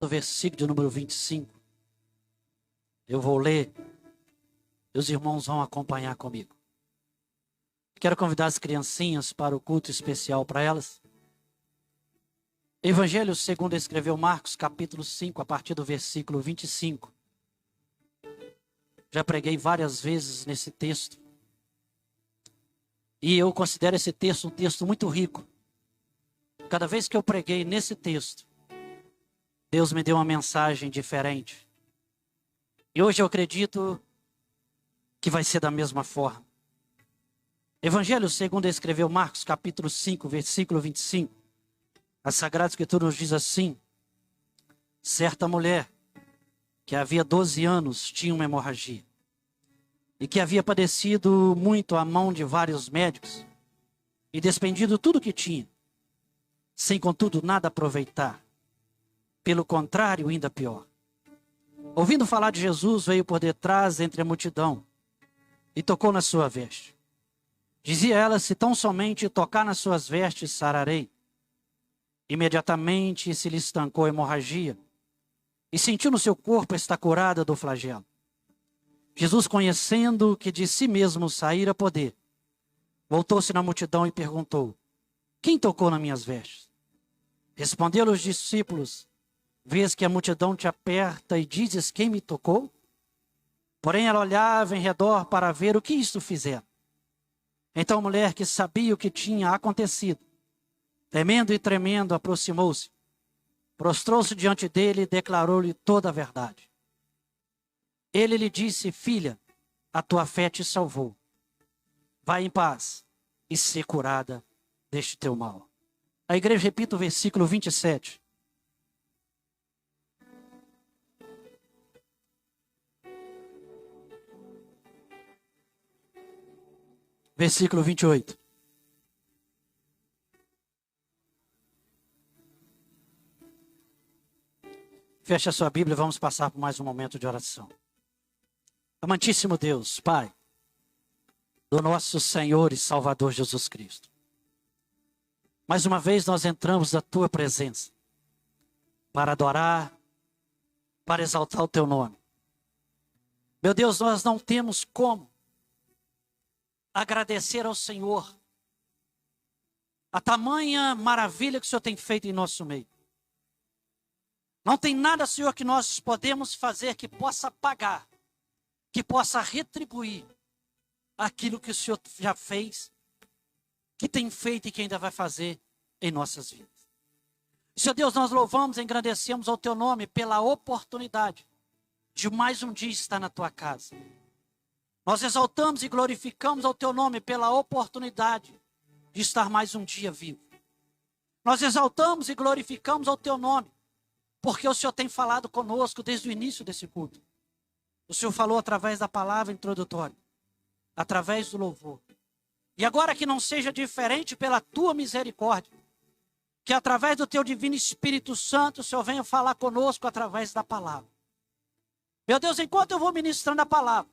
do versículo de número 25. Eu vou ler e os irmãos vão acompanhar comigo. Quero convidar as criancinhas para o culto especial para elas. Evangelho segundo escreveu Marcos, capítulo 5, a partir do versículo 25. Já preguei várias vezes nesse texto. E eu considero esse texto um texto muito rico. Cada vez que eu preguei nesse texto, Deus me deu uma mensagem diferente. E hoje eu acredito que vai ser da mesma forma. Evangelho segundo escreveu Marcos, capítulo 5, versículo 25. A Sagrada Escritura nos diz assim: certa mulher, que havia 12 anos, tinha uma hemorragia, e que havia padecido muito à mão de vários médicos, e despendido tudo o que tinha, sem contudo nada aproveitar. Pelo contrário, ainda pior. Ouvindo falar de Jesus, veio por detrás entre a multidão, e tocou na sua veste. Dizia ela: se tão somente tocar nas suas vestes, sararei. Imediatamente se lhe estancou a hemorragia, e sentiu no seu corpo estar curada do flagelo. Jesus, conhecendo que de si mesmo saíra poder, voltou-se na multidão e perguntou: quem tocou nas minhas vestes? Responderam os discípulos: vês que a multidão te aperta e dizes: quem me tocou? Porém ela olhava em redor para ver o que isto fizera. Então a mulher, que sabia o que tinha acontecido, temendo e tremendo, aproximou-se, prostrou-se diante dele e declarou-lhe toda a verdade. Ele lhe disse: filha, a tua fé te salvou. Vai em paz e ser curada deste teu mal. A igreja repita o versículo 27. Versículo 28. Feche a sua Bíblia e vamos passar por mais um momento de oração. Amantíssimo Deus, Pai, do nosso Senhor e Salvador Jesus Cristo, mais uma vez nós entramos na Tua presença para adorar, para exaltar o Teu nome. Meu Deus, nós não temos como agradecer ao Senhor a tamanha maravilha que o Senhor tem feito em nosso meio. Não tem nada, Senhor, que nós podemos fazer que possa pagar, que possa retribuir aquilo que o Senhor já fez, que tem feito e que ainda vai fazer em nossas vidas. Senhor Deus, nós louvamos e engrandecemos ao Teu nome pela oportunidade de mais um dia estar na Tua casa. Nós exaltamos e glorificamos ao Teu nome pela oportunidade de estar mais um dia vivo. Nós exaltamos e glorificamos ao Teu nome porque o Senhor tem falado conosco desde o início desse culto. O Senhor falou através da palavra introdutória, através do louvor. E agora que não seja diferente pela Tua misericórdia, que através do Teu divino Espírito Santo, o Senhor venha falar conosco através da palavra. Meu Deus, enquanto eu vou ministrando a palavra,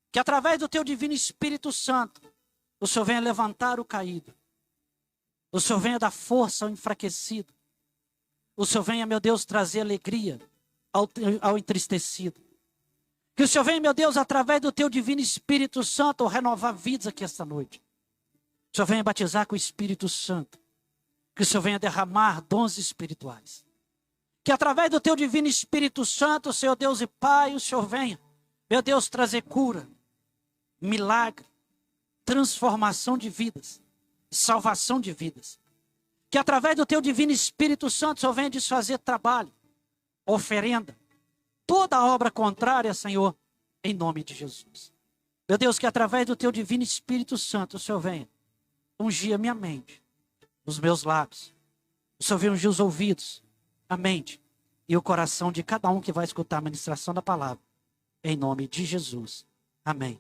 que através do Teu divino Espírito Santo, o Senhor venha levantar o caído. O Senhor venha dar força ao enfraquecido. O Senhor venha, meu Deus, trazer alegria ao entristecido. Que o Senhor venha, meu Deus, através do Teu divino Espírito Santo, renovar vidas aqui esta noite. O Senhor venha batizar com o Espírito Santo. Que o Senhor venha derramar dons espirituais. Que através do Teu divino Espírito Santo, Senhor Deus e Pai, o Senhor venha, meu Deus, trazer cura, milagre, transformação de vidas, salvação de vidas. Que através do Teu divino Espírito Santo, o Senhor venha desfazer trabalho, oferenda, toda obra contrária, Senhor, em nome de Jesus. Meu Deus, que através do Teu divino Espírito Santo, o Senhor venha ungir a minha mente, os meus lábios. O Senhor venha ungir os ouvidos, a mente e o coração de cada um que vai escutar a ministração da palavra. Em nome de Jesus. Amém.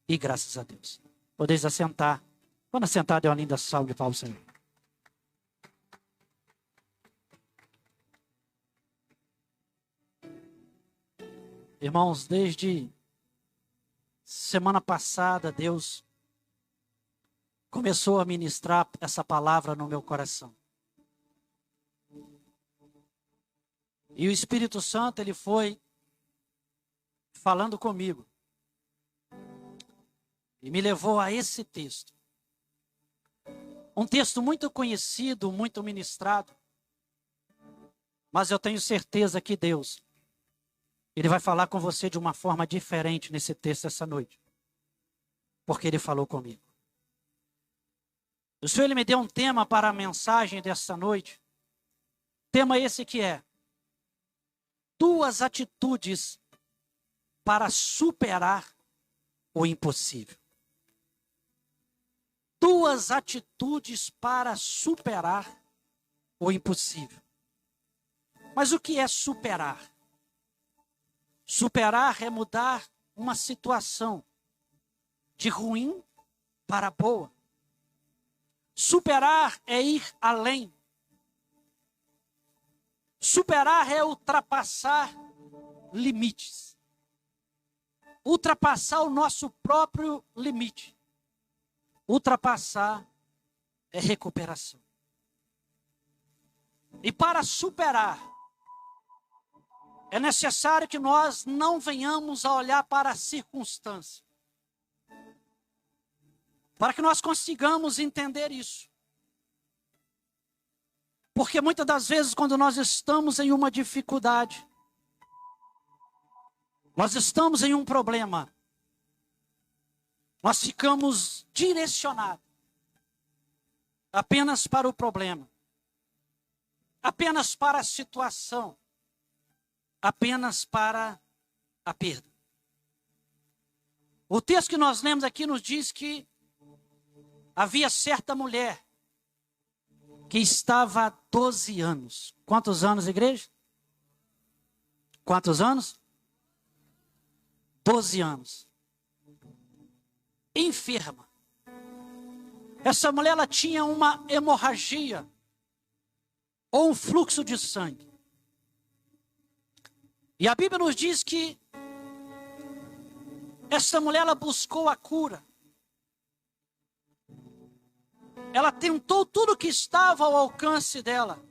E graças a Deus. Podeis assentar. Quando assentar, dê uma linda salve para o Senhor. Irmãos, desde semana passada, Deus começou a ministrar essa palavra no meu coração. E o Espírito Santo, ele foi falando comigo. E me levou a esse texto. Um texto muito conhecido, muito ministrado. Mas eu tenho certeza que Deus, Ele vai falar com você de uma forma diferente nesse texto essa noite. Porque Ele falou comigo. O Senhor, Ele me deu um tema para a mensagem dessa noite. Tema esse que é: 2 atitudes para superar o impossível. 2 atitudes para superar o impossível. Mas o que é superar? Superar é mudar uma situação de ruim para boa. Superar é ir além. Superar é ultrapassar limites. Ultrapassar o nosso próprio limite. Ultrapassar é recuperação. E para superar, é necessário que nós não venhamos a olhar para a circunstância. Para que nós consigamos entender isso. Porque muitas das vezes, quando nós estamos em uma dificuldade, nós estamos em um problema, nós ficamos direcionados apenas para o problema, apenas para a situação, apenas para a perda. O texto que nós lemos aqui nos diz que havia certa mulher que estava há 12 anos. Quantos anos, igreja? Quantos anos? 12 anos. Enferma. Essa mulher, ela tinha uma hemorragia ou um fluxo de sangue. E a Bíblia nos diz que essa mulher, ela buscou a cura. Ela tentou tudo que estava ao alcance dela.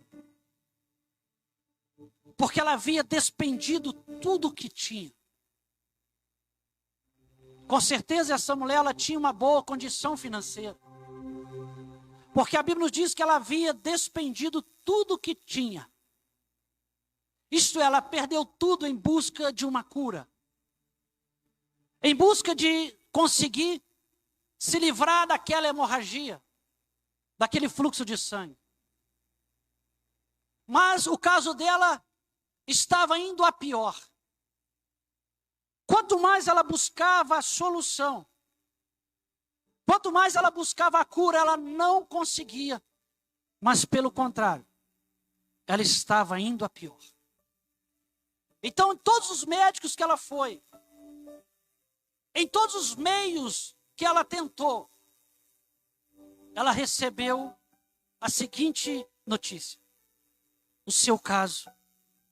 Porque ela havia despendido tudo o que tinha. Com certeza essa mulher, ela tinha uma boa condição financeira. Porque a Bíblia nos diz que ela havia despendido tudo o que tinha. Isto é, ela perdeu tudo em busca de uma cura. Em busca de conseguir se livrar daquela hemorragia, daquele fluxo de sangue. Mas o caso dela estava indo a pior. Quanto mais ela buscava a solução, quanto mais ela buscava a cura, ela não conseguia. Mas pelo contrário, ela estava indo a pior. Então, em todos os médicos que ela foi, em todos os meios que ela tentou, ela recebeu a seguinte notícia: o seu caso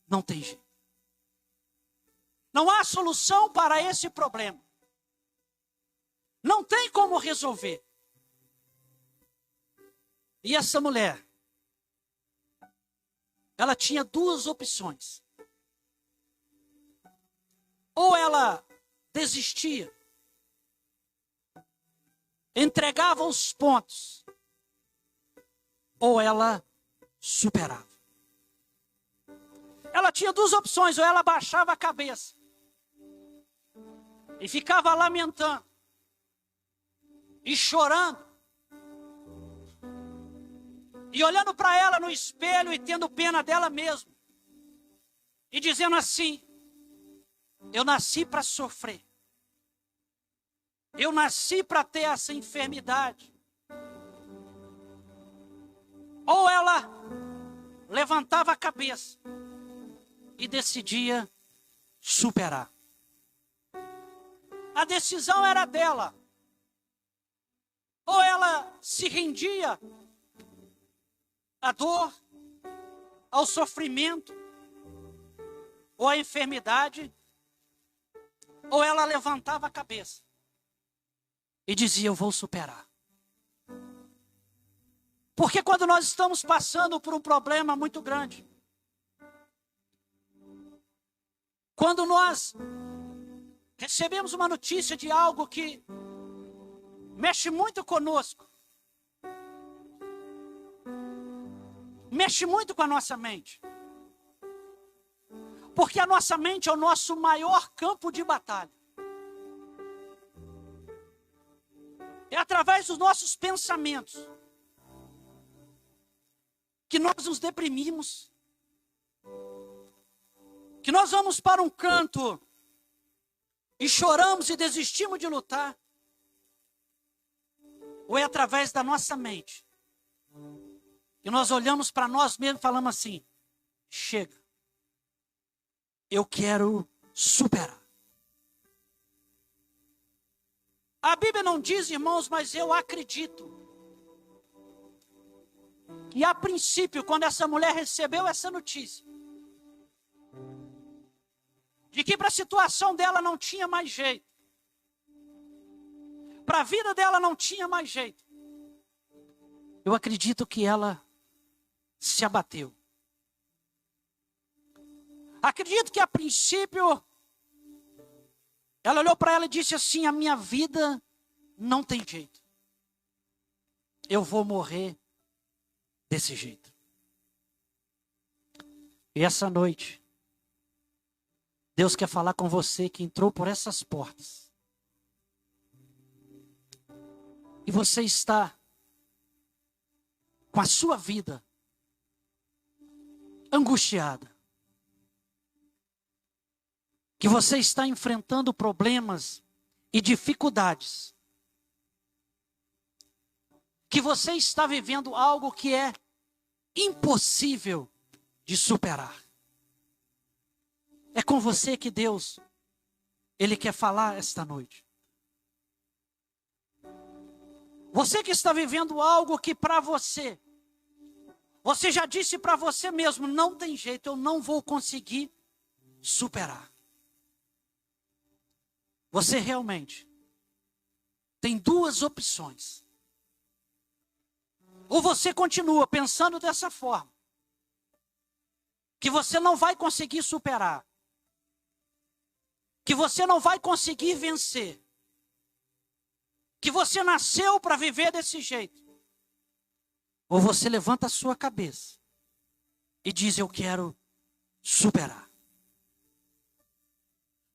não tem jeito. Não há solução para esse problema. Não tem como resolver. E essa mulher, ela tinha 2 opções. Ou ela desistia, entregava os pontos, ou ela superava. Ela tinha 2 opções: ou ela baixava a cabeça e ficava lamentando e chorando e olhando para ela no espelho e tendo pena dela mesma e dizendo assim: eu nasci para sofrer. Eu nasci para ter essa enfermidade. Ou ela levantava a cabeça e decidia superar. A decisão era dela. Ou ela se rendia à dor, ao sofrimento, ou à enfermidade, ou ela levantava a cabeça e dizia: eu vou superar. Porque quando nós estamos passando por um problema muito grande, Quando nós recebemos uma notícia de algo que mexe muito conosco, mexe muito com a nossa mente. Porque a nossa mente é o nosso maior campo de batalha. É através dos nossos pensamentos que nós nos deprimimos, que nós vamos para um canto e choramos e desistimos de lutar. Ou é através da nossa mente que nós olhamos para nós mesmos e falamos assim: chega, eu quero superar. A Bíblia não diz, irmãos, mas eu acredito que a princípio, quando essa mulher recebeu essa notícia, de que para a situação dela não tinha mais jeito, para a vida dela não tinha mais jeito, eu acredito que ela se abateu. Acredito que a princípio, ela olhou para ela e disse assim: a minha vida não tem jeito. Eu vou morrer desse jeito. E essa noite, Deus quer falar com você que entrou por essas portas. E você está com a sua vida angustiada. Que você está enfrentando problemas e dificuldades. Que você está vivendo algo que é impossível de superar. É com você que Deus, Ele quer falar esta noite. Você que está vivendo algo que para você, você já disse para você mesmo: não tem jeito, eu não vou conseguir superar. Você realmente tem duas opções. Ou você continua pensando dessa forma, que você não vai conseguir superar, que você não vai conseguir vencer, que você nasceu para viver desse jeito. Ou você levanta a sua cabeça e diz: eu quero superar.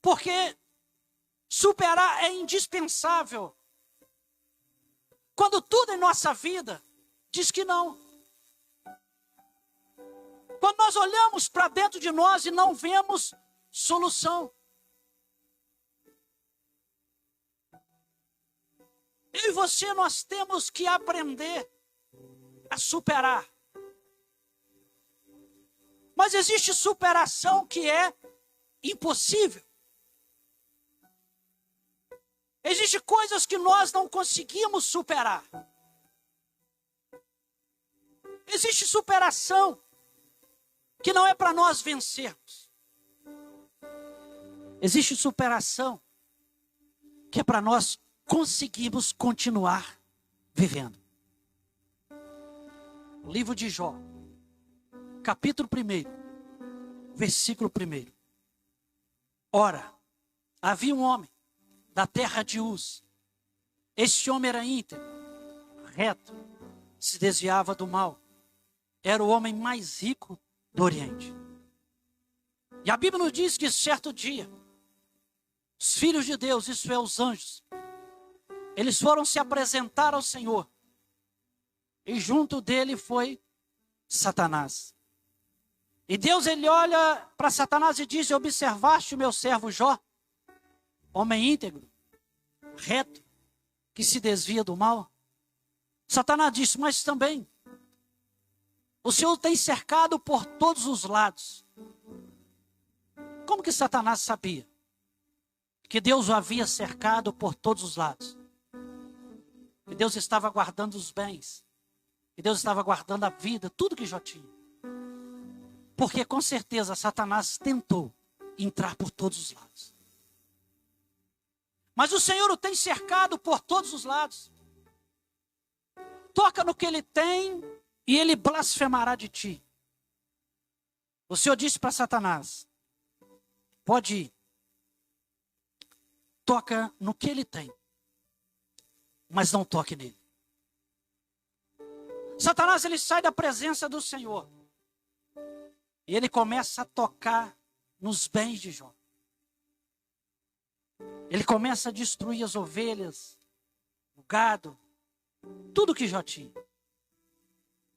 Porque superar é indispensável quando tudo em nossa vida diz que não. Quando nós olhamos para dentro de nós e não vemos solução. Eu e você, nós temos que aprender a superar. Mas existe superação que é impossível. Existem coisas que nós não conseguimos superar. Existe superação que não é para nós vencermos. Existe superação que é para nós conseguirmos continuar vivendo. O livro de Jó, capítulo 1, versículo 1. Ora, havia um homem da terra de Uz. Este homem era íntegro, reto, se desviava do mal. Era o homem mais rico do Oriente. E a Bíblia nos diz que certo dia, os filhos de Deus, isso é, os anjos, eles foram se apresentar ao Senhor. E junto dele foi Satanás. E Deus, ele olha para Satanás e diz: observaste o meu servo Jó? Homem íntegro, reto, que se desvia do mal. Satanás disse: mas também o Senhor tem cercado por todos os lados. Como que Satanás sabia que Deus o havia cercado por todos os lados? Que Deus estava guardando os bens, que Deus estava guardando a vida, tudo que Jó tinha. Porque com certeza Satanás tentou entrar por todos os lados. Mas o Senhor o tem cercado por todos os lados. Toca no que ele tem e ele blasfemará de ti. O Senhor disse para Satanás: pode ir. Toca no que ele tem, mas não toque nele. Satanás, ele sai da presença do Senhor e ele começa a tocar nos bens de Jó. Ele começa a destruir as ovelhas, o gado, tudo que Jó tinha.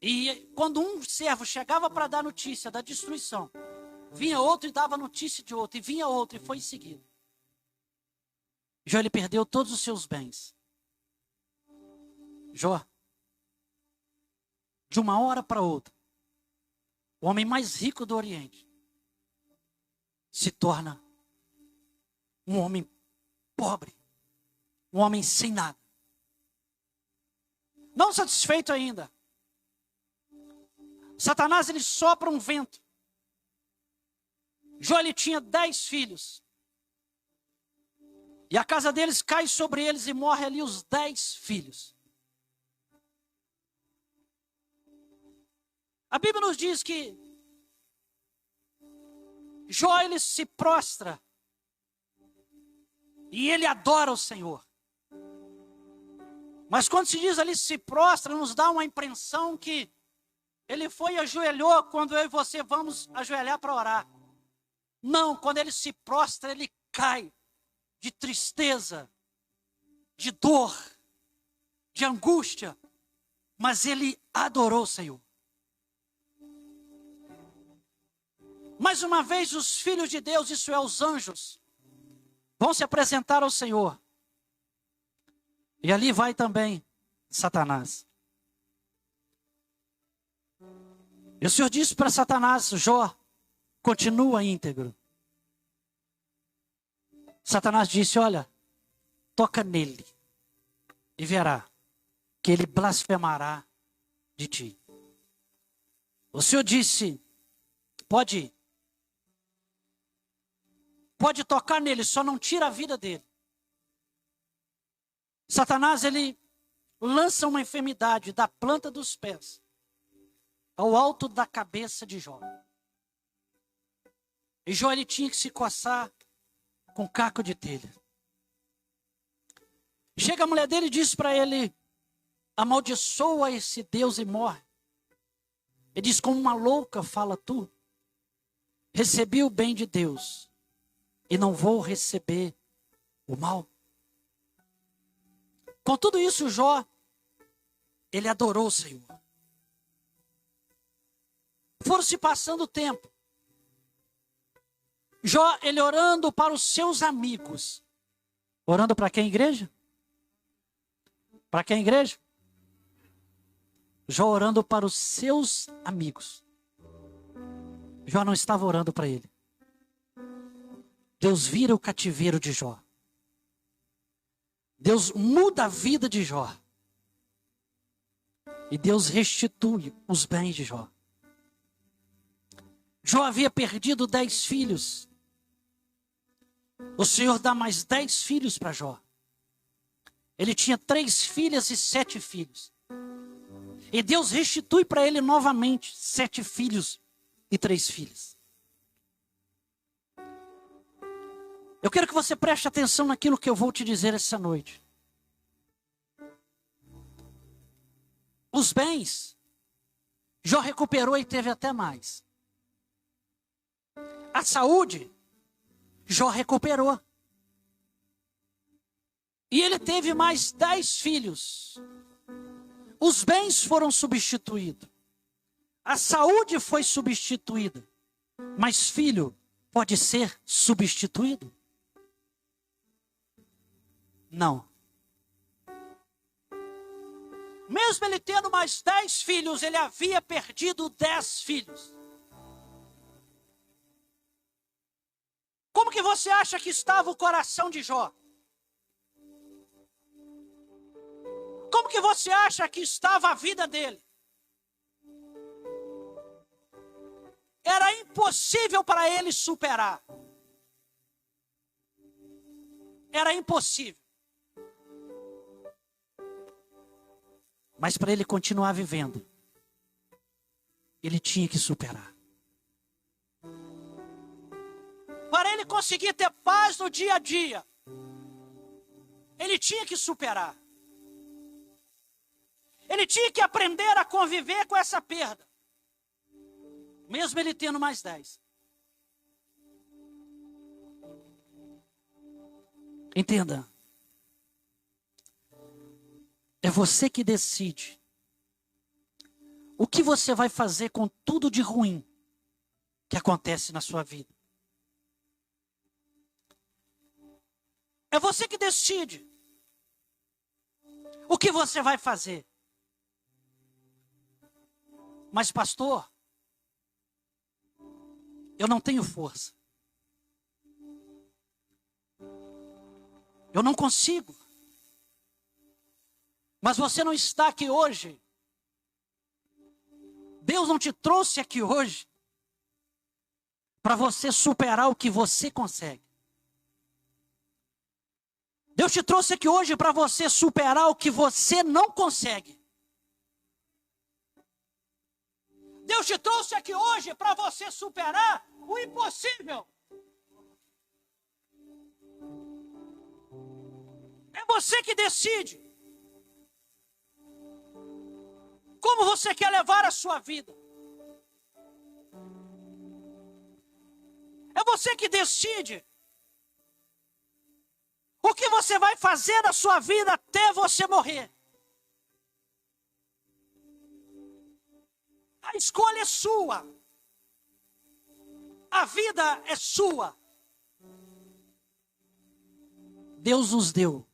E quando um servo chegava para dar notícia da destruição, vinha outro e dava notícia de outro, e vinha outro, e foi em seguida. Jó, ele perdeu todos os seus bens. Jó, de uma hora para outra, o homem mais rico do Oriente se torna um homem pobre, um homem sem nada. Não satisfeito ainda, Satanás, ele sopra um vento. Jó, ele tinha 10 filhos. E a casa deles cai sobre eles e morre ali os 10 filhos. A Bíblia nos diz que Jó, ele se prostra e ele adora o Senhor. Mas quando se diz ali se prostra, nos dá uma impressão que ele foi e ajoelhou quando eu e você vamos ajoelhar para orar. Não, quando ele se prostra, ele cai de tristeza, de dor, de angústia. Mas ele adorou o Senhor. Mais uma vez, os filhos de Deus, isso é, os anjos, vão se apresentar ao Senhor. E ali vai também Satanás. E o Senhor disse para Satanás: Jó, continua íntegro. Satanás disse: olha, toca nele e verá que ele blasfemará de ti. O Senhor disse: pode ir. Pode tocar nele, só não tira a vida dele. Satanás, ele lança uma enfermidade da planta dos pés ao alto da cabeça de Jó. E Jó, ele tinha que se coçar com caco de telha. Chega a mulher dele e diz para ele: amaldiçoa esse Deus e morre. Ele diz: como uma louca fala tu. Recebi o bem de Deus e não vou receber o mal. Com tudo isso, Jó, ele adorou o Senhor. Foram se passando o tempo. Jó, ele orando para os seus amigos. Orando para quem, igreja? Para quem, igreja? Jó orando para os seus amigos. Jó não estava orando para ele. Deus vira o cativeiro de Jó. Deus muda a vida de Jó. E Deus restitui os bens de Jó. Jó havia perdido 10 filhos. O Senhor dá mais 10 filhos para Jó. Ele tinha 3 filhas e 7 filhos. E Deus restitui para ele novamente 7 filhos e 3 filhas. Eu quero que você preste atenção naquilo que eu vou te dizer essa noite. Os bens, Jó recuperou e teve até mais. A saúde, Jó recuperou. E ele teve mais 10 filhos. Os bens foram substituídos. A saúde foi substituída. Mas filho pode ser substituído? Não. Mesmo ele tendo mais 10 filhos, ele havia perdido 10 filhos. Como que você acha que estava o coração de Jó? Como que você acha que estava a vida dele? Era impossível para ele superar. Era impossível. Mas para ele continuar vivendo, ele tinha que superar. Para ele conseguir ter paz no dia a dia, ele tinha que superar. Ele tinha que aprender a conviver com essa perda. Mesmo ele tendo mais 10. Entenda. É você que decide o que você vai fazer com tudo de ruim que acontece na sua vida. É você que decide o que você vai fazer. Mas, pastor, eu não tenho força. Eu não consigo. Mas você não está aqui hoje. Deus não te trouxe aqui hoje para você superar o que você consegue. Deus te trouxe aqui hoje para você superar o que você não consegue. Deus te trouxe aqui hoje para você superar o impossível. É você que decide como você quer levar a sua vida. É você que decide o que você vai fazer na sua vida até você morrer. A escolha é sua. A vida é sua. Deus nos deu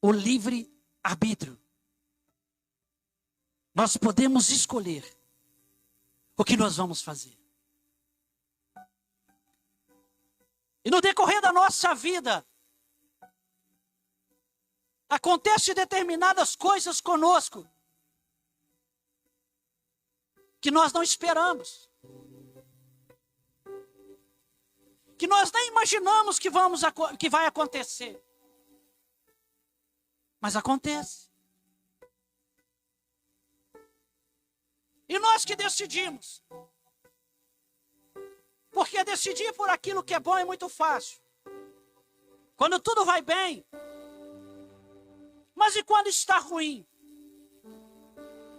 o livre arbítrio. Nós podemos escolher o que nós vamos fazer. E no decorrer da nossa vida, acontecem determinadas coisas conosco que nós não esperamos. Que nós nem imaginamos que vai acontecer. Mas acontece. E nós que decidimos. Porque decidir por aquilo que é bom é muito fácil. Quando tudo vai bem. Mas e quando está ruim?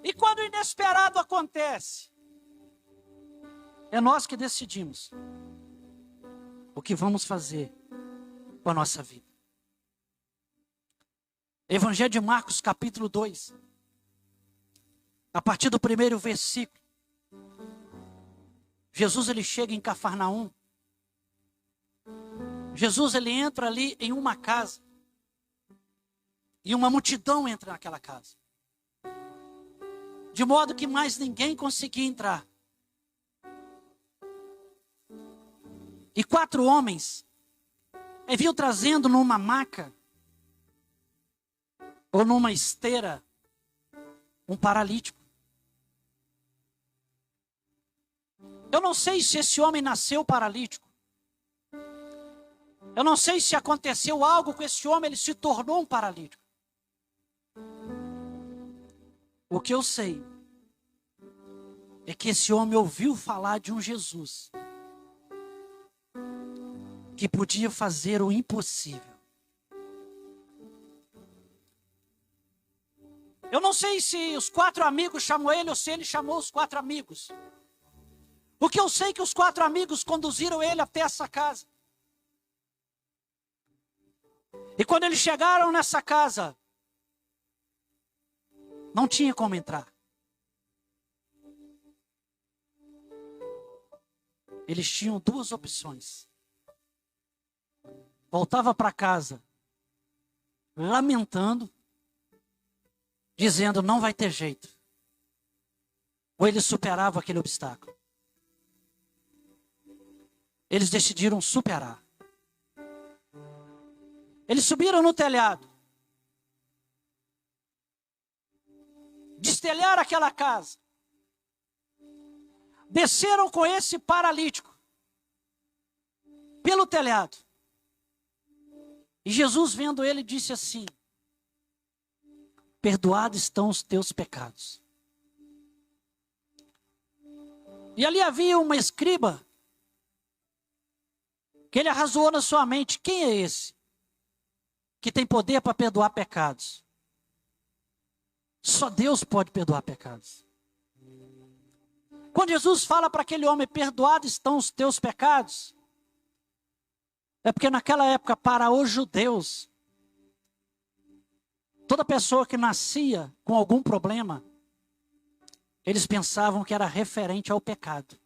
E quando o inesperado acontece? É nós que decidimos o que vamos fazer com a nossa vida. Evangelho de Marcos, capítulo 2. A partir do primeiro versículo. Jesus ele chega em Cafarnaum. Jesus ele entra ali em uma casa. E uma multidão entra naquela casa. De modo que mais ninguém conseguia entrar. E 4 homens vinham trazendo numa maca ou numa esteira um paralítico. Eu não sei se esse homem nasceu paralítico. Eu não sei se aconteceu algo com esse homem, ele se tornou um paralítico. O que eu sei é que esse homem ouviu falar de um Jesus que podia fazer o impossível. Eu não sei se os 4 amigos chamou ele ou se ele chamou os 4 amigos. O que eu sei é que os 4 amigos conduziram ele até essa casa. E quando eles chegaram nessa casa, não tinha como entrar. Eles tinham 2 opções. Voltava para casa, lamentando, dizendo, não vai ter jeito. Ou eles superavam aquele obstáculo. Eles decidiram superar. Eles subiram no telhado. Destelharam aquela casa. Desceram com esse paralítico pelo telhado. E Jesus, vendo ele, disse assim: perdoados estão os teus pecados. E ali havia uma escriba que ele arrazoou na sua mente: quem é esse que tem poder para perdoar pecados? Só Deus pode perdoar pecados. Quando Jesus fala para aquele homem: perdoados estão os teus pecados, é porque naquela época, para os judeus, toda pessoa que nascia com algum problema, eles pensavam que era referente ao pecado.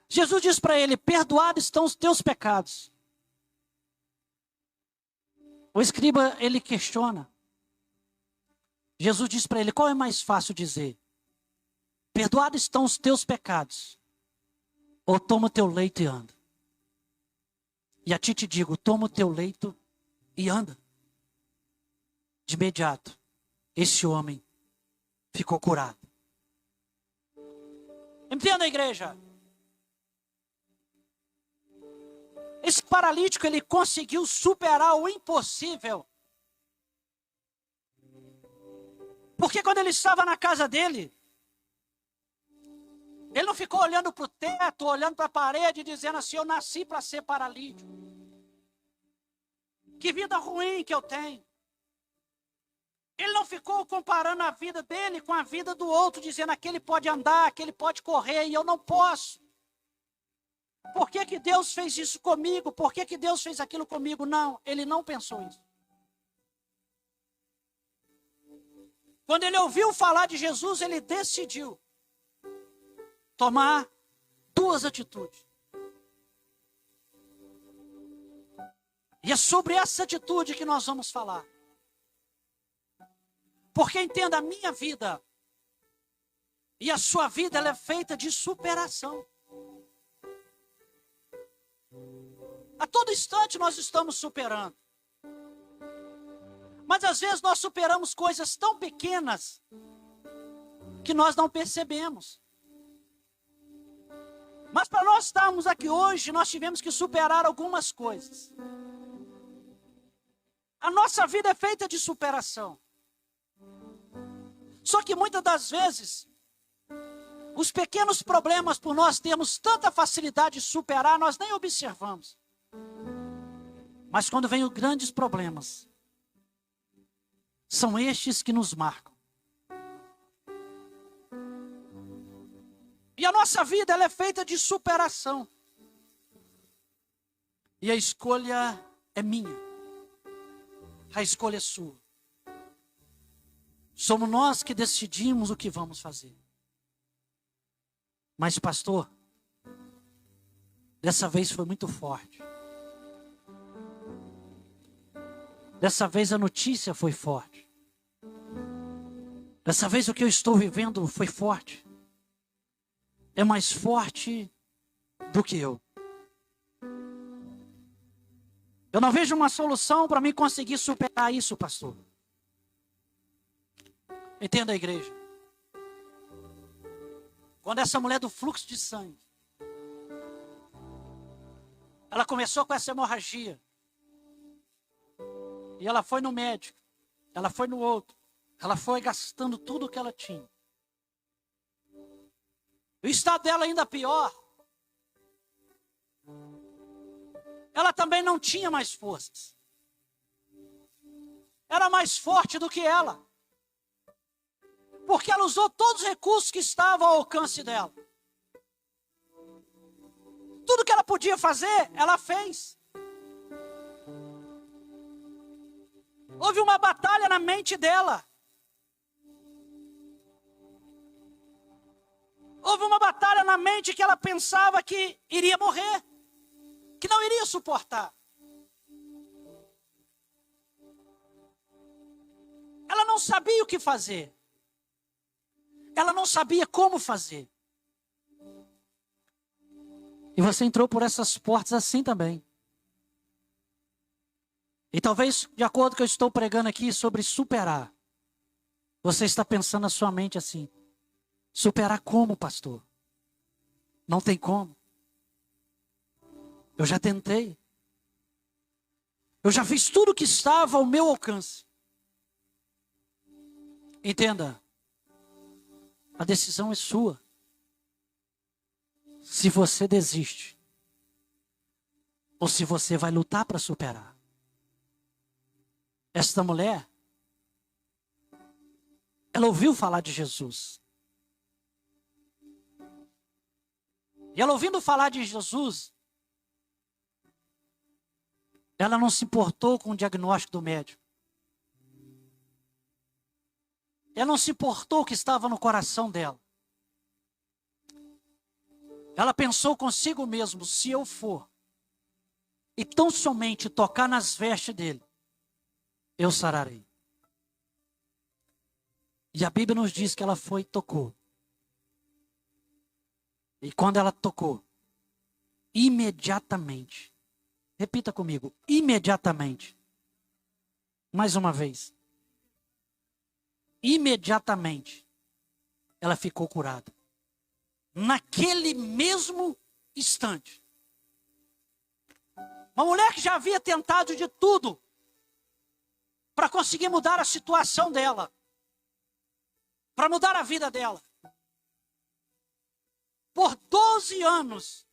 Jesus diz para ele: perdoados estão os teus pecados. O escriba, ele questiona. Jesus diz para ele: qual é mais fácil dizer? Perdoados estão os teus pecados, ou toma o teu leito e anda? E a ti te digo: toma o teu leito e anda. De imediato, esse homem ficou curado. Entenda, igreja. Esse paralítico, ele conseguiu superar o impossível. Porque quando ele estava na casa dele, ele não ficou olhando para o teto, olhando para a parede, dizendo assim: eu nasci para ser paralítico. Que vida ruim que eu tenho. Ele não ficou comparando a vida dele com a vida do outro, dizendo: aquele pode andar, aquele pode correr e eu não posso. Por que Deus fez isso comigo? Por que Deus fez aquilo comigo? Não, ele não pensou isso. Quando ele ouviu falar de Jesus, ele decidiu tomar duas atitudes. E é sobre essa atitude que nós vamos falar. Porque entenda, a minha vida e a sua vida, ela é feita de superação. A todo instante nós estamos superando. Mas às vezes nós superamos coisas tão pequenas que nós não percebemos. Mas para nós estarmos aqui hoje, nós tivemos que superar algumas coisas. A nossa vida é feita de superação. Só que muitas das vezes, os pequenos problemas, por nós termos tanta facilidade de superar, nós nem observamos. Mas quando vêm os grandes problemas, são estes que nos marcam. E a nossa vida, ela é feita de superação. E a escolha é minha. A escolha é sua. Somos nós que decidimos o que vamos fazer. Mas, pastor, dessa vez foi muito forte. Dessa vez a notícia foi forte. Dessa vez o que eu estou vivendo foi forte. É mais forte do que eu. Eu não vejo uma solução para mim conseguir superar isso, pastor. Entenda, a igreja. Quando essa mulher do fluxo de sangue, ela começou com essa hemorragia. E ela foi no médico, ela foi no outro, ela foi gastando tudo que ela tinha. O estado dela ainda pior. Ela também não tinha mais forças. Era mais forte do que ela. Porque ela usou todos os recursos que estavam ao alcance dela. Tudo que ela podia fazer, ela fez. Houve uma batalha na mente dela. Houve uma batalha na mente que ela pensava que iria morrer, que não iria suportar. Ela não sabia o que fazer. Ela não sabia como fazer. E você entrou por essas portas assim também. E talvez, de acordo com o que eu estou pregando aqui sobre superar, você está pensando na sua mente assim: superar como, pastor? Não tem como. Eu já tentei. Eu já fiz tudo o que estava ao meu alcance. Entenda, a decisão é sua. Se você desiste, ou se você vai lutar para superar. Esta mulher, ela ouviu falar de Jesus. E ela ouvindo falar de Jesus, ela não se importou com o diagnóstico do médico. Ela não se importou o que estava no coração dela. Ela pensou consigo mesmo, se eu for e tão somente tocar nas vestes dele, eu sararei. E a Bíblia nos diz que ela foi e tocou. E quando ela tocou, imediatamente, repita comigo, imediatamente, mais uma vez, imediatamente, ela ficou curada. Naquele mesmo instante. Uma mulher que já havia tentado de tudo para conseguir mudar a situação dela, para mudar a vida dela. Por 12 anos,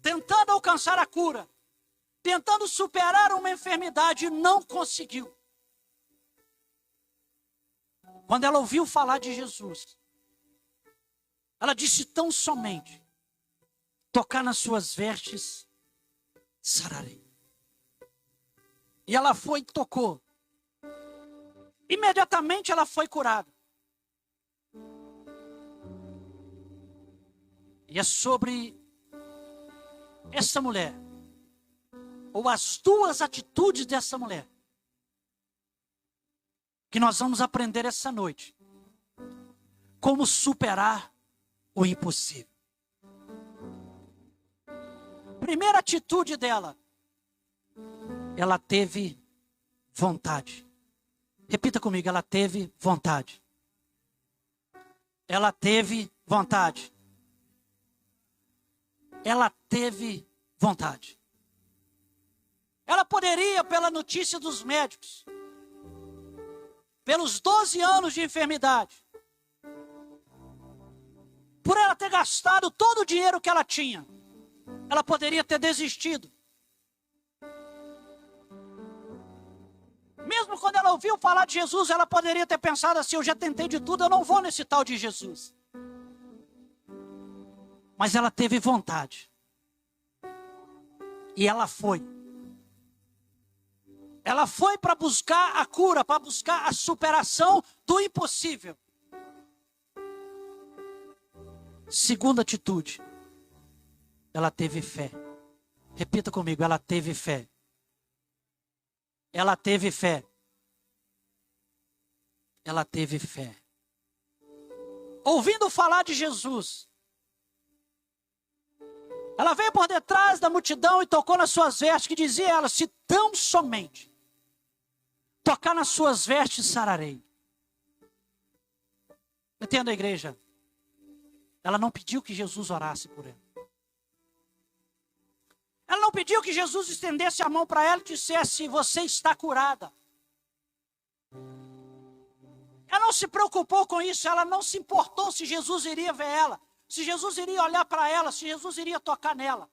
tentando alcançar a cura, tentando superar uma enfermidade, não conseguiu. Quando ela ouviu falar de Jesus, ela disse tão somente, tocar nas suas vestes, sararei. E ela foi e tocou. Imediatamente ela foi curada. E é sobre essa mulher, ou as duas atitudes dessa mulher, que nós vamos aprender essa noite. Como superar o impossível. Primeira atitude dela, ela teve vontade. Repita comigo, ela teve vontade. Ela teve vontade. Ela teve vontade. Ela poderia, pela notícia dos médicos, pelos 12 anos de enfermidade, por ela ter gastado todo o dinheiro que ela tinha, ela poderia ter desistido. Mesmo quando ela ouviu falar de Jesus, ela poderia ter pensado assim, eu já tentei de tudo, eu não vou nesse tal de Jesus. Mas ela teve vontade. E ela foi. Ela foi para buscar a cura, para buscar a superação do impossível. Segunda atitude. Ela teve fé. Repita comigo, ela teve fé. Ela teve fé. Ela teve fé. Ouvindo falar de Jesus, ela veio por detrás da multidão e tocou nas suas vestes, que dizia ela, se tão somente tocar nas suas vestes, sararei. Entenda a igreja. Ela não pediu que Jesus orasse por ela. Ela não pediu que Jesus estendesse a mão para ela e dissesse, você está curada. Ela não se preocupou com isso, ela não se importou se Jesus iria ver ela, se Jesus iria olhar para ela, se Jesus iria tocar nela.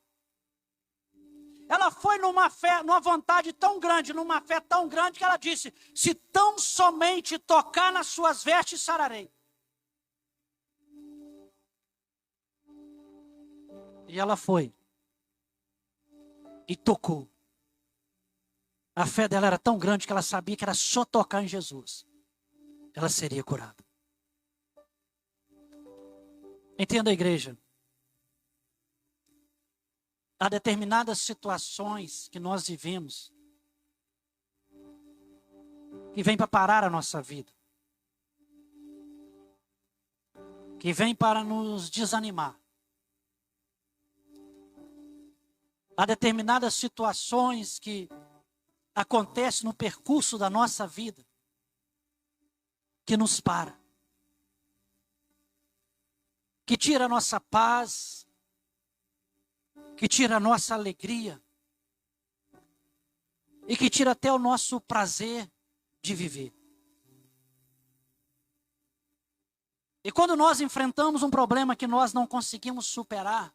Ela foi numa fé, numa vontade tão grande, numa fé tão grande que ela disse, se tão somente tocar nas suas vestes, sararei. E ela foi. E tocou. A fé dela era tão grande que ela sabia que era só tocar em Jesus. Ela seria curada. Entenda a igreja. Há determinadas situações que nós vivemos que vêm para parar a nossa vida. Que vêm para nos desanimar. Há determinadas situações que acontecem no percurso da nossa vida que nos para. Que tira a nossa paz, que tira a nossa alegria e que tira até o nosso prazer de viver. E quando nós enfrentamos um problema que nós não conseguimos superar,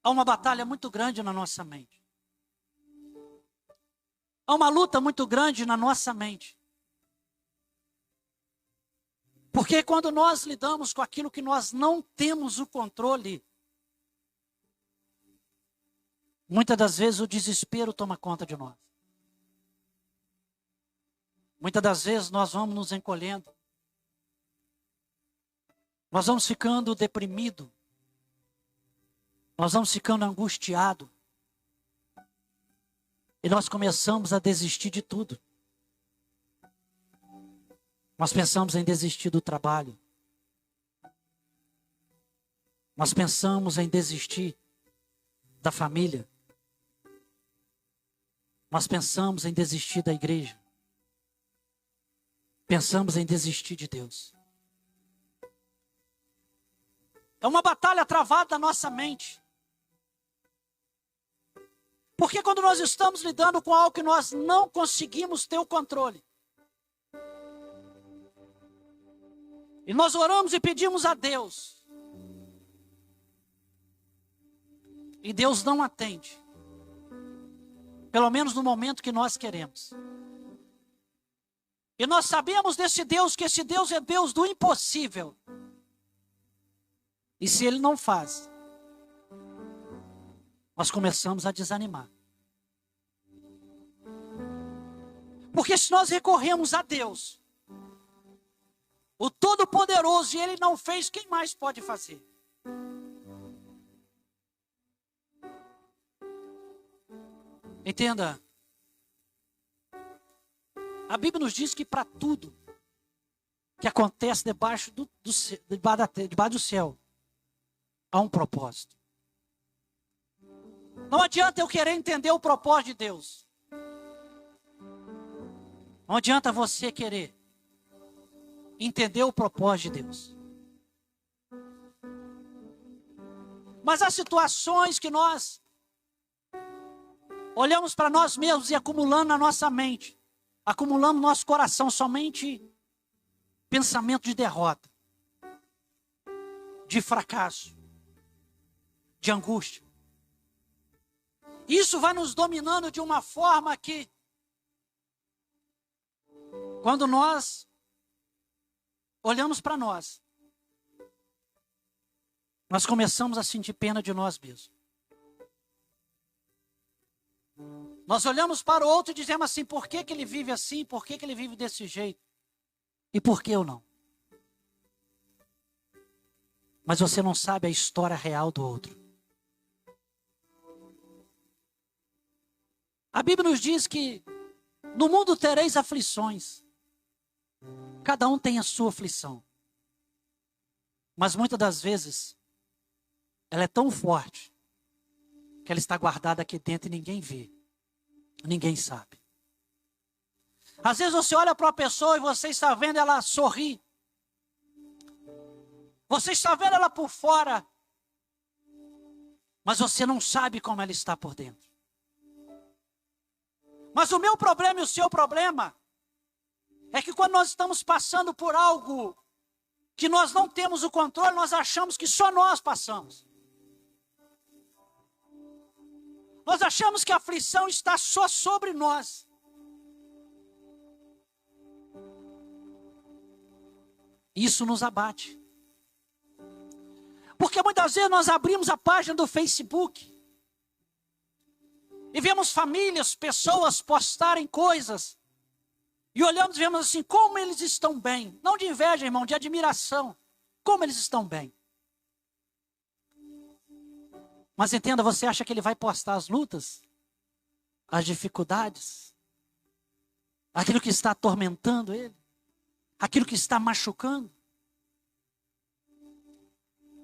Há uma batalha muito grande na nossa mente. Há uma luta muito grande na nossa mente. Porque quando nós lidamos com aquilo que nós não temos o controle, muitas das vezes o desespero toma conta de nós. Muitas das vezes nós vamos nos encolhendo. Nós vamos ficando deprimidos. Nós vamos ficando angustiados. E nós começamos a desistir de tudo. Nós pensamos em desistir do trabalho. Nós pensamos em desistir da família. Nós pensamos em desistir da igreja. Pensamos em desistir de Deus. É uma batalha travada na nossa mente. Porque quando nós estamos lidando com algo que nós não conseguimos ter o controle, e nós oramos e pedimos a Deus, e Deus não atende, pelo menos no momento que nós queremos. E nós sabemos desse Deus, que esse Deus é Deus do impossível. E se Ele não faz, nós começamos a desanimar. Porque se nós recorremos a Deus, o Todo-Poderoso, e Ele não fez, quem mais pode fazer? Entenda. A Bíblia nos diz que para tudo que acontece debaixo do céu, há um propósito. Não adianta eu querer entender o propósito de Deus. Não adianta você querer entender o propósito de Deus. Mas há situações que nós olhamos para nós mesmos e acumulando na nossa mente, acumulando no nosso coração somente pensamento de derrota, de fracasso, de angústia. Isso vai nos dominando de uma forma que, quando nós olhamos para nós começamos a sentir pena de nós mesmos. Nós olhamos para o outro e dizemos assim: por que ele vive assim? Por que ele vive desse jeito? E por que eu não? Mas você não sabe a história real do outro. A Bíblia nos diz que no mundo tereis aflições. Cada um tem a sua aflição. Mas muitas das vezes, ela é tão forte que ela está guardada aqui dentro e ninguém vê. Ninguém sabe. Às vezes você olha para uma pessoa e você está vendo ela sorrir. Você está vendo ela por fora. Mas você não sabe como ela está por dentro. Mas o meu problema e o seu problema é que quando nós estamos passando por algo que nós não temos o controle, nós achamos que só nós passamos. Nós achamos que a aflição está só sobre nós. Isso nos abate. Porque muitas vezes nós abrimos a página do Facebook e vemos famílias, pessoas postarem coisas. E olhamos e vemos assim, como eles estão bem. Não de inveja, irmão, de admiração. Como eles estão bem. Mas entenda, você acha que ele vai postar as lutas? As dificuldades? Aquilo que está atormentando ele? Aquilo que está machucando?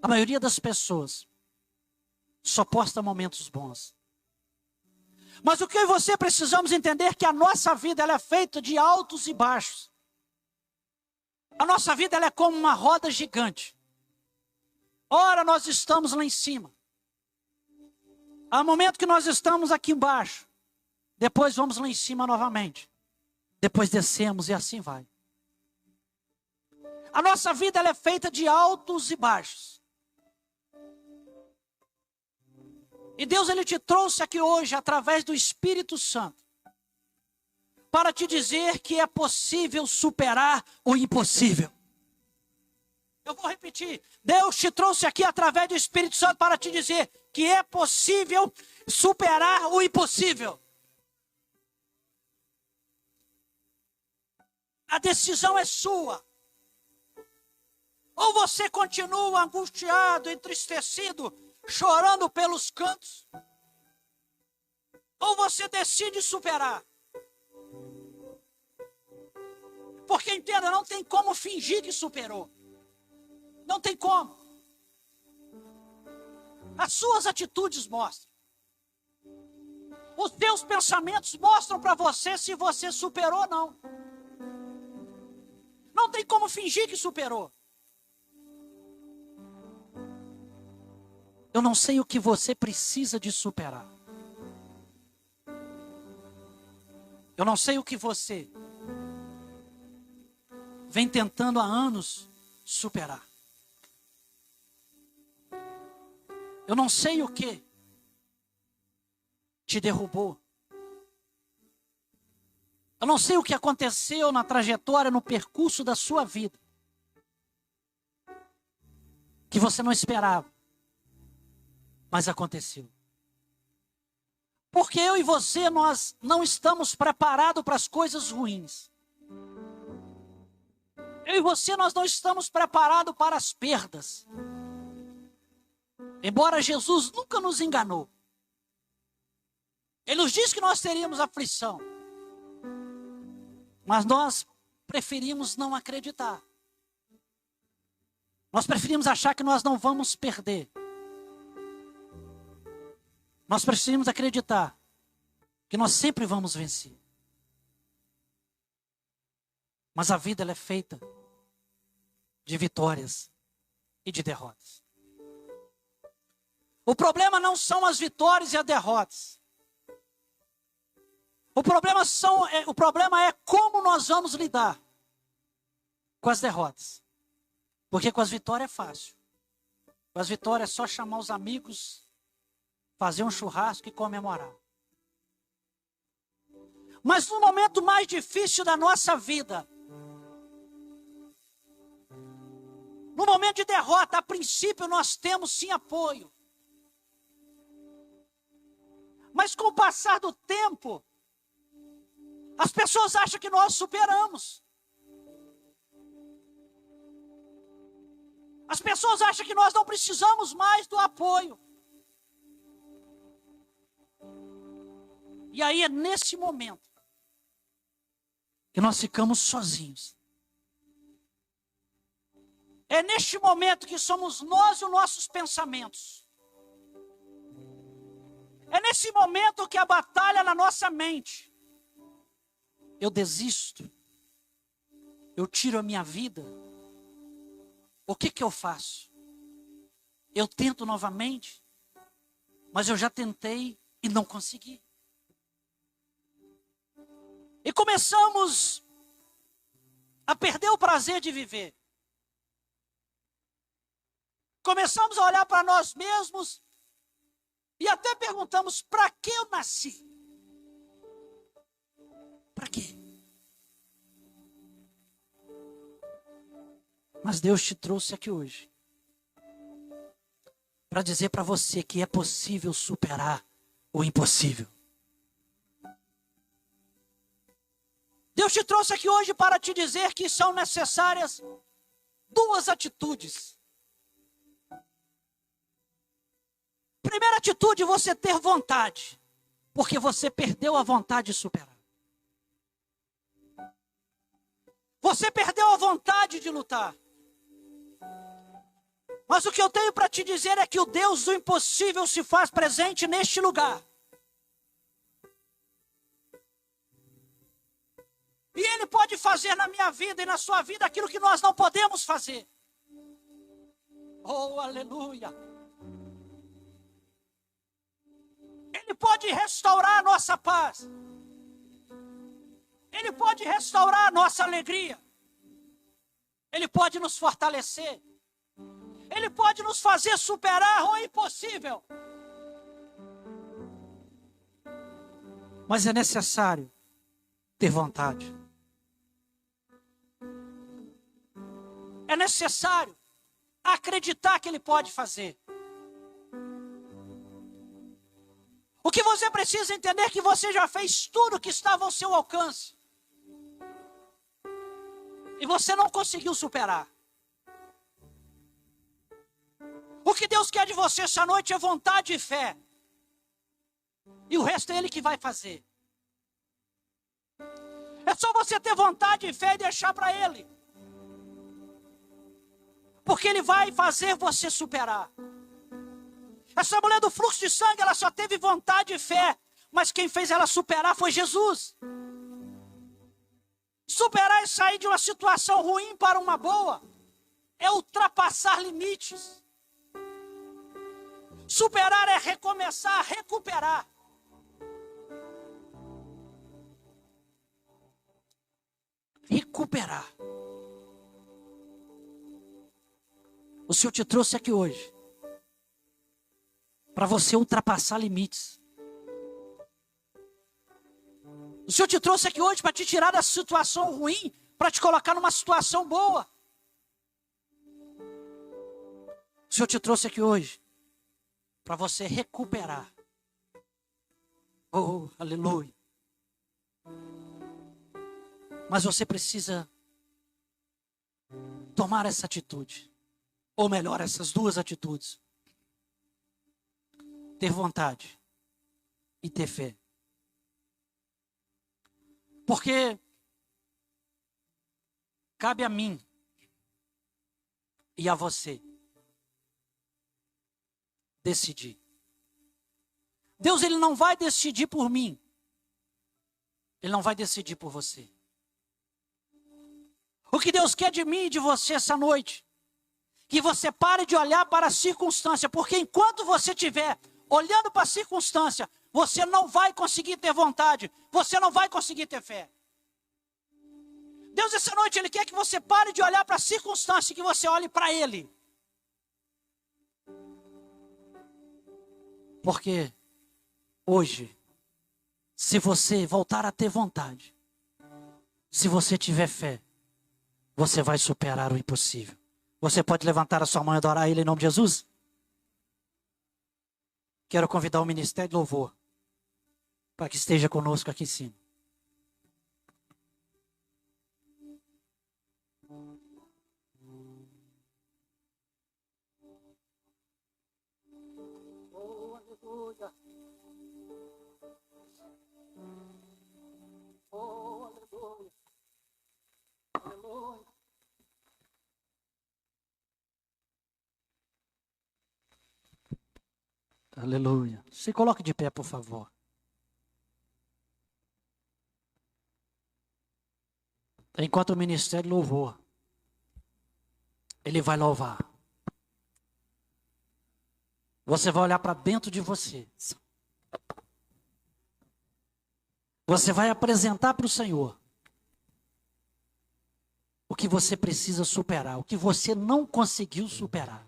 A maioria das pessoas só posta momentos bons. Mas o que eu e você precisamos entender é que a nossa vida ela é feita de altos e baixos. A nossa vida ela é como uma roda gigante. Ora nós estamos lá em cima. Há momento que nós estamos aqui embaixo. Depois vamos lá em cima novamente. Depois descemos e assim vai. A nossa vida ela é feita de altos e baixos. E Deus, Ele te trouxe aqui hoje, através do Espírito Santo, para te dizer que é possível superar o impossível. Eu vou repetir. Deus te trouxe aqui através do Espírito Santo para te dizer que é possível superar o impossível. A decisão é sua. Ou você continua angustiado, entristecido, chorando pelos cantos, ou você decide superar. Porque, entenda, não tem como fingir que superou. Não tem como. As suas atitudes mostram. Os teus pensamentos mostram para você se você superou ou não. Não tem como fingir que superou. Eu não sei o que você precisa de superar. Eu não sei o que você vem tentando há anos superar. Eu não sei o que te derrubou. Eu não sei o que aconteceu na trajetória, no percurso da sua vida, que você não esperava, mas aconteceu. Porque eu e você, nós não estamos preparados para as coisas ruins. Eu e você, nós não estamos preparados para as perdas. Embora Jesus nunca nos enganou. Ele nos disse que nós teríamos aflição. Mas nós preferimos não acreditar. Nós preferimos achar que nós não vamos perder. Nós preferimos acreditar que nós sempre vamos vencer. Mas a vida, ela é feita de vitórias e de derrotas. O problema não são as vitórias e as derrotas. O problema é como nós vamos lidar com as derrotas. Porque com as vitórias é fácil. Com as vitórias é só chamar os amigos, fazer um churrasco e comemorar. Mas no momento mais difícil da nossa vida, no momento de derrota, a princípio nós temos sim apoio. Mas com o passar do tempo, as pessoas acham que nós superamos. As pessoas acham que nós não precisamos mais do apoio. E aí é nesse momento que nós ficamos sozinhos. É neste momento que somos nós e os nossos pensamentos. É nesse momento que a batalha na nossa mente. Eu desisto. Eu tiro a minha vida. O que eu faço? Eu tento novamente, mas eu já tentei e não consegui. E começamos a perder o prazer de viver. Começamos a olhar para nós mesmos e até perguntamos: para que eu nasci? Para quê? Mas Deus te trouxe aqui hoje para dizer para você que é possível superar o impossível. Deus te trouxe aqui hoje para te dizer que são necessárias duas atitudes. Primeira atitude, você ter vontade, porque você perdeu a vontade de superar. Você perdeu a vontade de lutar. Mas o que eu tenho para te dizer é que o Deus do impossível se faz presente neste lugar. E Ele pode fazer na minha vida e na sua vida aquilo que nós não podemos fazer. Oh, aleluia! Ele pode restaurar a nossa paz. Ele pode restaurar a nossa alegria. Ele pode nos fortalecer. Ele pode nos fazer superar o impossível. Mas é necessário ter vontade. É necessário acreditar que Ele pode fazer. O que você precisa entender é que você já fez tudo que estava ao seu alcance. E você não conseguiu superar. O que Deus quer de você essa noite é vontade e fé. E o resto é Ele que vai fazer. É só você ter vontade e fé e deixar para Ele. Porque Ele vai fazer você superar. Essa mulher do fluxo de sangue, ela só teve vontade e fé. Mas quem fez ela superar foi Jesus. Superar é sair de uma situação ruim para uma boa. É ultrapassar limites. Superar é recomeçar, recuperar. Recuperar. O Senhor te trouxe aqui hoje para você ultrapassar limites. O Senhor te trouxe aqui hoje para te tirar da situação ruim, para te colocar numa situação boa. O Senhor te trouxe aqui hoje para você recuperar. Oh, aleluia. Mas você precisa tomar essa atitude. Ou melhor, essas duas atitudes. Ter vontade e ter fé. Porque cabe a mim e a você decidir. Deus, Ele não vai decidir por mim. Ele não vai decidir por você. O que Deus quer de mim e de você essa noite, que você pare de olhar para a circunstância, porque enquanto você estiver olhando para a circunstância, você não vai conseguir ter vontade, você não vai conseguir ter fé. Deus, essa noite, Ele quer que você pare de olhar para a circunstância e que você olhe para Ele. Porque hoje, se você voltar a ter vontade, se você tiver fé, você vai superar o impossível. Você pode levantar a sua mão e adorar Ele em nome de Jesus? Quero convidar o Ministério de Louvor para que esteja conosco aqui em cima. Oh, aleluia. Oh, aleluia. Aleluia. Aleluia. Se coloque de pé, por favor. Enquanto o Ministério louvor, ele vai louvar. Você vai olhar para dentro de você. Você vai apresentar para o Senhor o que você precisa superar, o que você não conseguiu superar,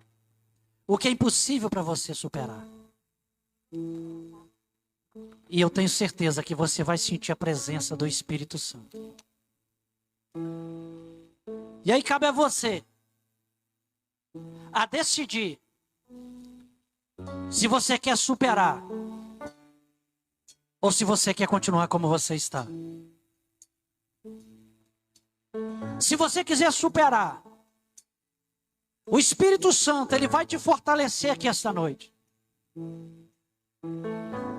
o que é impossível para você superar. E eu tenho certeza que você vai sentir a presença do Espírito Santo. E aí cabe a você a decidir se você quer superar ou se você quer continuar como você está. Se você quiser superar, o Espírito Santo, ele vai te fortalecer aqui esta noite.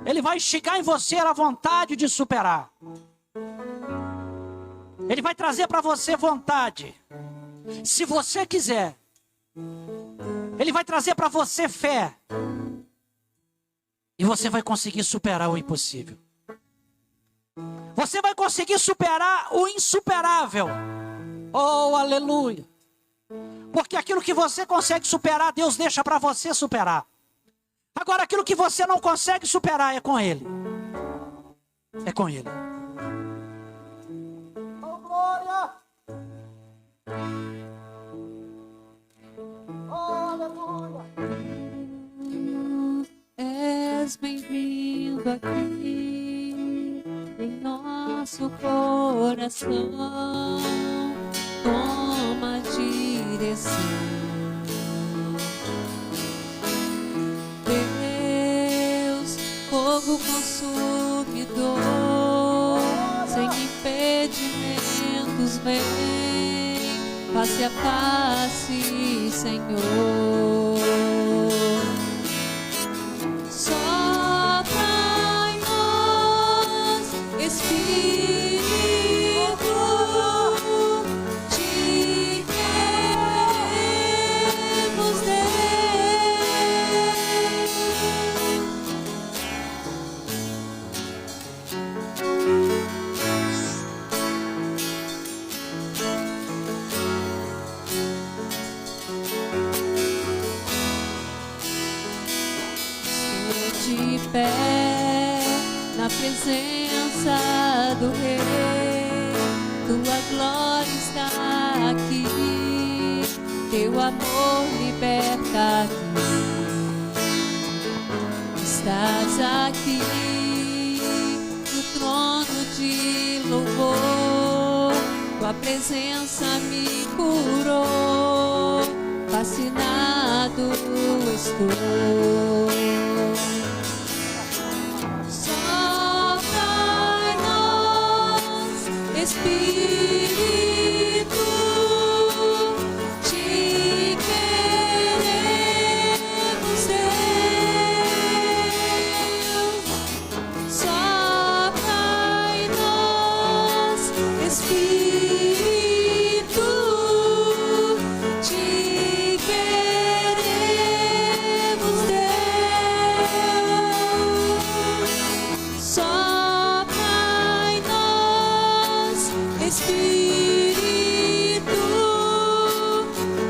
Ele vai instigar em você a vontade de superar. Ele vai trazer para você vontade. Se você quiser, ele vai trazer para você fé. E você vai conseguir superar o impossível. Você vai conseguir superar o insuperável. Oh, aleluia. Porque aquilo que você consegue superar, Deus deixa para você superar. Agora, aquilo que você não consegue superar é com Ele. É com Ele. Oh, glória! Oh, aleluia! És bem-vindo aqui. nosso coração, toma direção. Deus, fogo consumidor, sem impedimentos, vem face a face, Senhor. Sopra em nós, Espírito, te queremos, de pé na presença do Rei, tua glória está aqui, teu amor liberta aqui. Estás aqui no trono de louvor, tua presença me curou, fascinado estou. Espírito, te queremos, Deus. Sopra em nós, Espírito, te queremos, Deus. Sopra em nós, Espírito,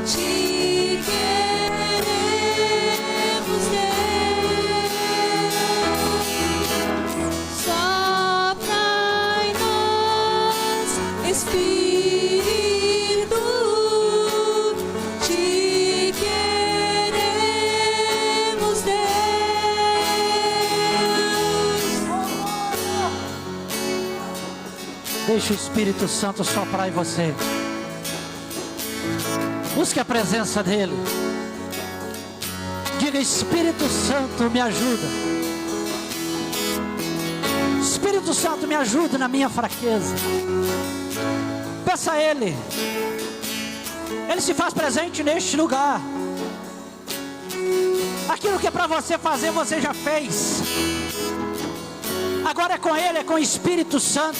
te queremos, Deus. Sopra em nós, Espírito, te queremos, Deus. Deixe o Espírito Santo soprar em você. Busque a presença dele. Diga: Espírito Santo, me ajuda. Espírito Santo, me ajuda na minha fraqueza. Peça a ele. Ele se faz presente neste lugar. Aquilo que é para você fazer, você já fez. Agora é com ele, é com o Espírito Santo.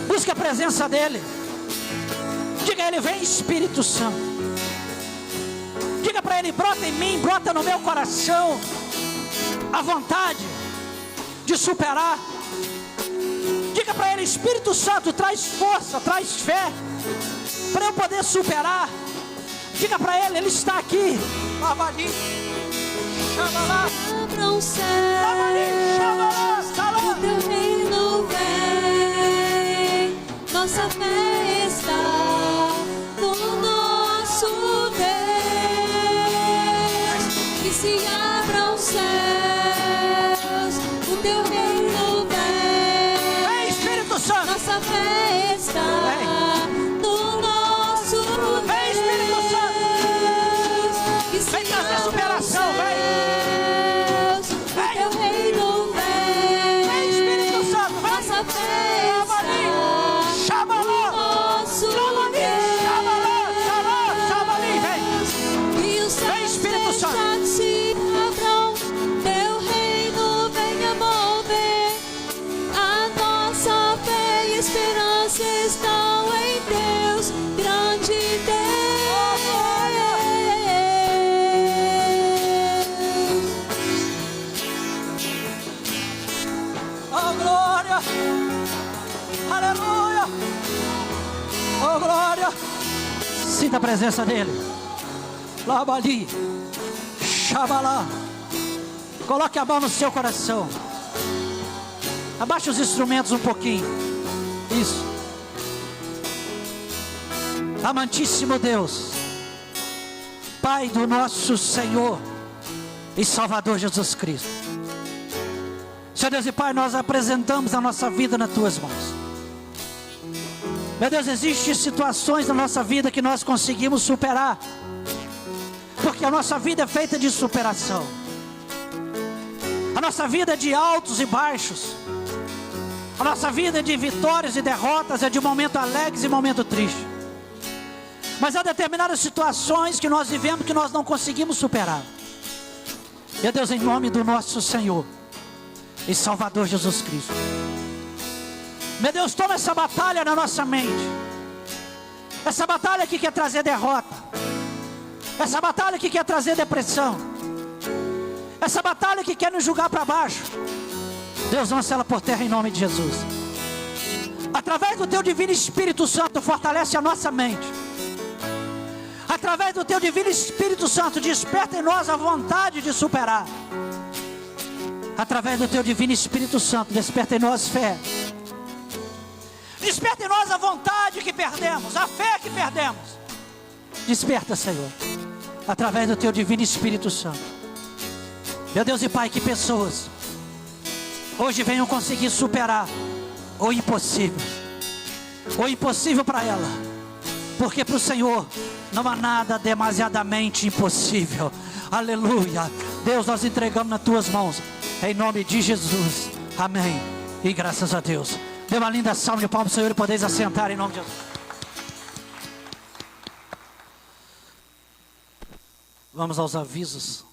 Busque a presença dele. Diga a ele: vem, Espírito Santo. Diga para ele: brota em mim, brota no meu coração a vontade de superar. Diga para ele: Espírito Santo, traz força, traz fé para eu poder superar. Diga para ele: ele está aqui. Abadi, Xabalá. Abra os céus, o teu reino vem, nossa fé está no nosso Deus. Que se abram os céus, o teu reino vem. Vem, Espírito Santo. Nossa fé está no nosso Deus. Vem, Espírito Santo. Que se Vem trazer superação, vem. Oh, glória. Sinta a presença dele. Labali, Xabalá. Coloque a mão no seu coração. Abaixe os instrumentos um pouquinho. Isso. Amantíssimo Deus, Pai do nosso Senhor e Salvador Jesus Cristo, Senhor Deus e Pai, nós apresentamos a nossa vida nas Tuas mãos. Meu Deus, existem situações na nossa vida que nós conseguimos superar, porque a nossa vida é feita de superação. A nossa vida é de altos e baixos. A nossa vida é de vitórias e derrotas, é de momentos alegres e momentos tristes. Mas há determinadas situações que nós vivemos que nós não conseguimos superar. Meu Deus, em nome do nosso Senhor e Salvador Jesus Cristo, meu Deus, toma essa batalha na nossa mente. Essa batalha que quer trazer derrota. Essa batalha que quer trazer depressão. Essa batalha que quer nos julgar para baixo. Deus, lança ela por terra em nome de Jesus. Através do Teu Divino Espírito Santo, fortalece a nossa mente. Através do Teu Divino Espírito Santo, desperta em nós a vontade de superar. Através do Teu Divino Espírito Santo, desperta em nós fé. Desperta em nós a vontade que perdemos, a fé que perdemos. Desperta, Senhor, através do Teu Divino Espírito Santo. Meu Deus e Pai, que pessoas hoje venham conseguir superar o impossível para ela, porque para o Senhor não há nada demasiadamente impossível. Aleluia. Deus, nós entregamos nas Tuas mãos, em nome de Jesus, amém, e graças a Deus. Dê uma linda salva de palmas, Senhor, e podeis assentar em nome de Jesus. Vamos aos avisos.